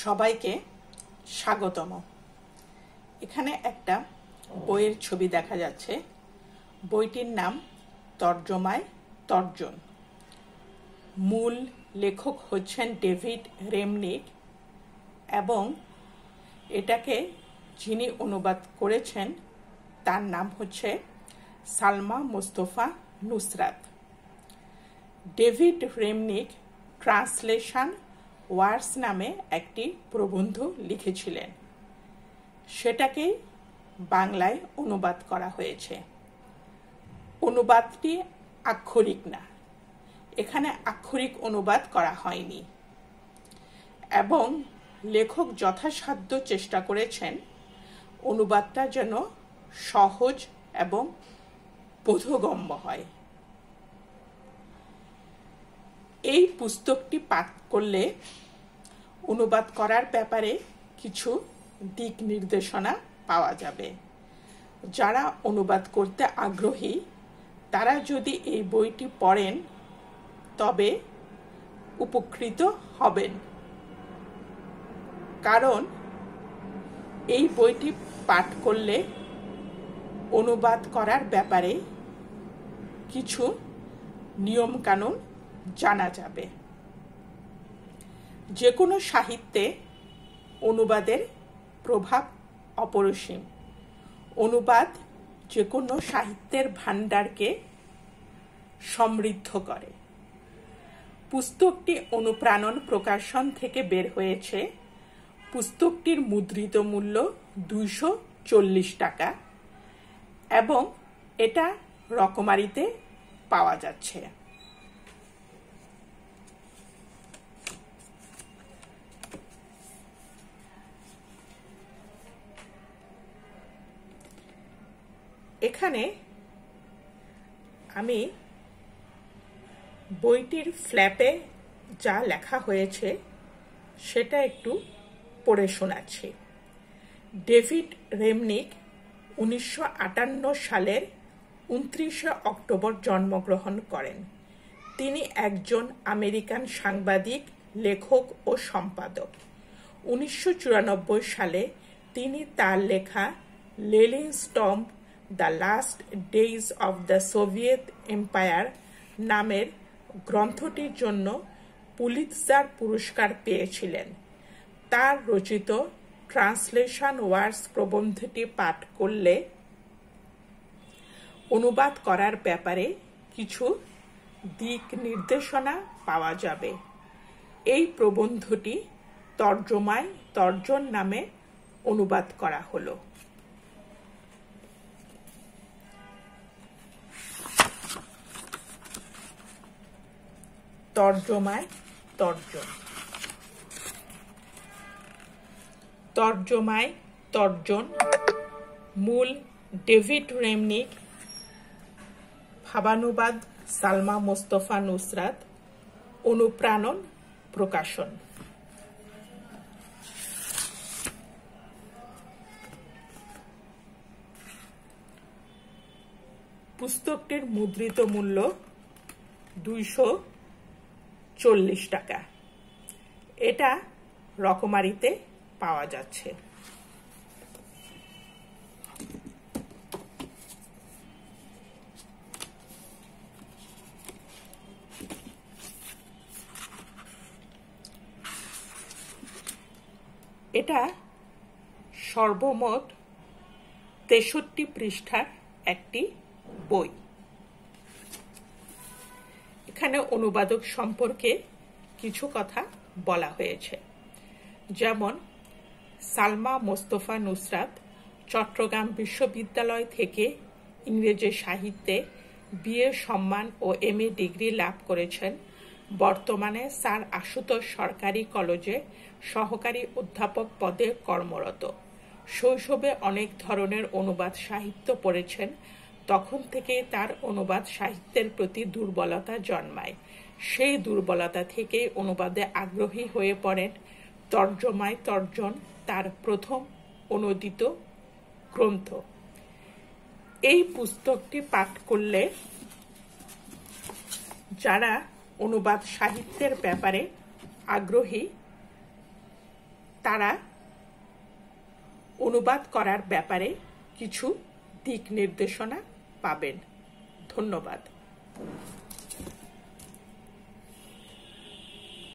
সবাইকে স্বাগতম। এখানে একটা বইয়ের ছবি দেখা যাচ্ছে। বইটির নাম তর্জমায় তর্জন। মূল লেখক হচ্ছেন ডেভিড রেমনিক এবং এটাকে যিনি অনুবাদ করেছেন তার নাম হচ্ছে সালমা মোস্তফা নুসরাত। ডেভিড রেমনিক ট্রান্সলেশন ওয়ার্স নামে একটি প্রবন্ধ লিখেছিলেন, সেটাকেই বাংলায় অনুবাদ করা হয়েছে। অনুবাদটি আক্ষরিক না, এখানে আক্ষরিক অনুবাদ করা হয়নি এবং লেখক যথাসাধ্য চেষ্টা করেছেন অনুবাদটা যেন সহজ এবং বোধগম্য হয়। এই পুস্তকটি পাঠ করলে অনুবাদ করার ব্যাপারে কিছু দিক নির্দেশনা পাওয়া যাবে। যারা অনুবাদ করতে আগ্রহী তারা যদি এই বইটি পড়েন তবে উপকৃত হবেন, কারণ এই বইটি পাঠ করলে অনুবাদ করার ব্যাপারে কিছু নিয়মকানুন জানা যাবে। যে কোনো সাহিত্যে অনুবাদের প্রভাব অপরিসীম। অনুবাদ যে কোনো সাহিত্যের ভাণ্ডারকে সমৃদ্ধ করে। পুস্তকটি অনুপ্রাণন প্রকাশন থেকে বের হয়েছে। পুস্তকটির মুদ্রিত মূল্য 240 টাকা এবং এটা রকমারিতে পাওয়া যাচ্ছে। এখানে আমি বইটির ফ্ল্যাপে যা লেখা হয়েছে সেটা একটু পড়ে শোনাচ্ছি। ডেভিড রেমনিক 1958 সালের 29 অক্টোবর জন্মগ্রহণ করেন। তিনি একজন আমেরিকান সাংবাদিক, লেখক ও সম্পাদক। 1994 সালে তিনি তার লেখা Lenin's tomb the last days of the Soviet empire নামের গ্রন্থটির জন্য পুলিৎজার পুরস্কার পেয়েছিলেন। তার রচিত ট্রান্সলেশন ওয়ার্স প্রবন্ধটি পাঠ করলে অনুবাদ করার ব্যাপারে কিছু দিক নির্দেশনা পাওয়া যাবে। এই প্রবন্ধটি তর্জমায় তর্জন নামে অনুবাদ করা হলো। তর্জমায় তর্জন। তর্জমায় তর্জন মূল ডেভিড রেমনিক, ভাবানুবাদ সালমা মোস্তফা নুসরাত, অনুপ্রাণন প্রকাশন। পুস্তকটির মুদ্রিত মূল্য 240 টাকা। এটা রকমারিতে পাওয়া যাচ্ছে। এটা সর্বমোট 63 পৃষ্ঠার একটি বই। এখানে অনুবাদক সম্পর্কে কিছু কথা বলা হয়েছে, যেমন সালমা মোস্তফা নুসরাত চট্টগ্রাম বিশ্ববিদ্যালয় থেকে ইংরেজি সাহিত্যে বিএ সম্মান ও এমএ ডিগ্রি লাভ করেছেন। বর্তমানে স্যার আশুতোষ সরকারি কলেজে সহকারী অধ্যাপক পদে কর্মরত। শৈশবে অনেক ধরনের অনুবাদ সাহিত্য পড়েছেন। তখন থেকেই তার অনুবাদ সাহিত্যের প্রতি দুর্বলতা জন্মায়। সেই দুর্বলতা থেকে অনুবাদে আগ্রহী হয়ে পড়েন। তর্জমায় তর্জন তার প্রথম অনুদিত গ্রন্থ। এই পুস্তকটি পাঠ করলে যারা অনুবাদ সাহিত্যের ব্যাপারে আগ্রহী তারা অনুবাদ করার ব্যাপারে কিছু দিক নির্দেশনা পাবেন। ধন্যবাদ।